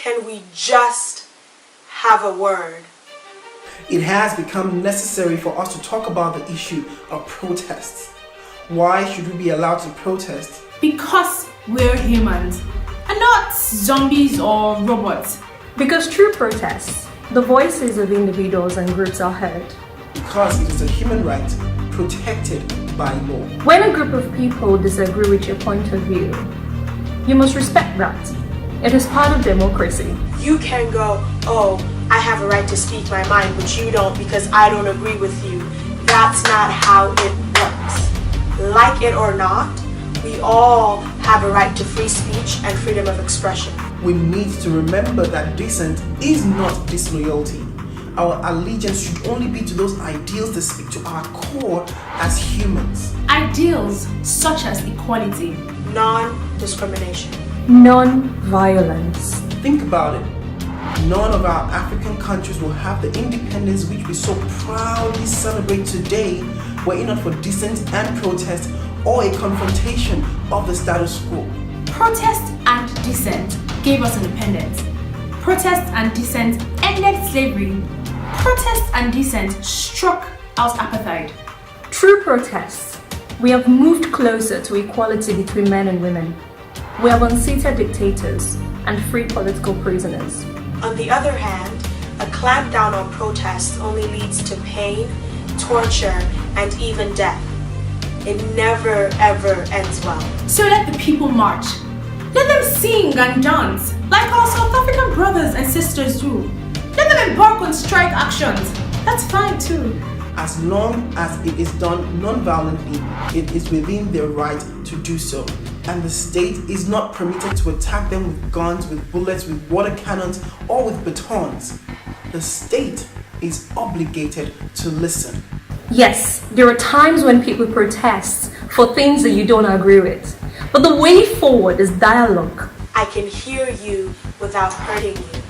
Can we just have a word? It has become necessary for us to talk about the issue of protests. Why should we be allowed to protest? Because we're humans and not zombies or robots. Because through protests, the voices of individuals and groups are heard. Because it is a human right protected by law. When a group of people disagree with your point of view, you must respect that. It is part of democracy. You can go, oh, I have a right to speak my mind, but you don't because I don't agree with you. That's not how it works. Like it or not, we all have a right to free speech and freedom of expression. We need to remember that dissent is not disloyalty. Our allegiance should only be to those ideals that speak to our core as humans. Ideals such as equality, Non-discrimination, non-violence. Think about it. None of our African countries will have the independence which we so proudly celebrate today were it not for dissent and protest or a confrontation of the status quo. protest and dissent gave us independence. Protest and dissent ended slavery. Protest and dissent struck out apartheid. Through protests, we have moved closer to equality between men and women. We have unseated dictators and free political prisoners. On the other hand, a clampdown on protests only leads to pain, torture, and even death. It never ever ends well. So let the people march. Let them sing and dance like our South African brothers and sisters do. Let them embark on strike actions. That's fine too. As long as it is done non-violently, it is within their right to do so. And the state is not permitted to attack them with guns, with bullets, with water cannons, or with batons. The state is obligated to listen. Yes, there are times when people protest for things that you don't agree with. But the way forward is dialogue. I can hear you without hurting you.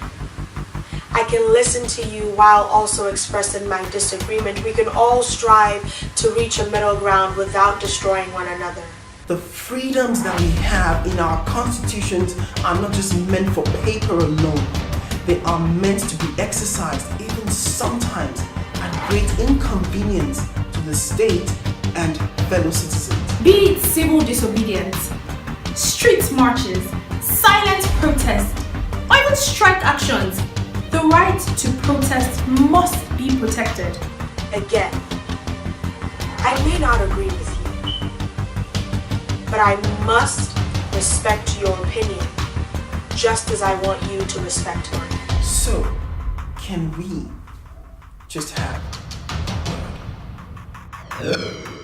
I can listen to you while also expressing my disagreement. We can all strive to reach a middle ground without destroying one another. The freedoms that we have in our constitutions are not just meant for paper alone. They are meant to be exercised, even sometimes at great inconvenience to the state and fellow citizens. Be it civil disobedience, street marches, silent protest, or even strike actions, the right to protest must be protected. Again, I may not agree with you, but I must respect your opinion, just as I want you to respect mine. So, can we just have a word?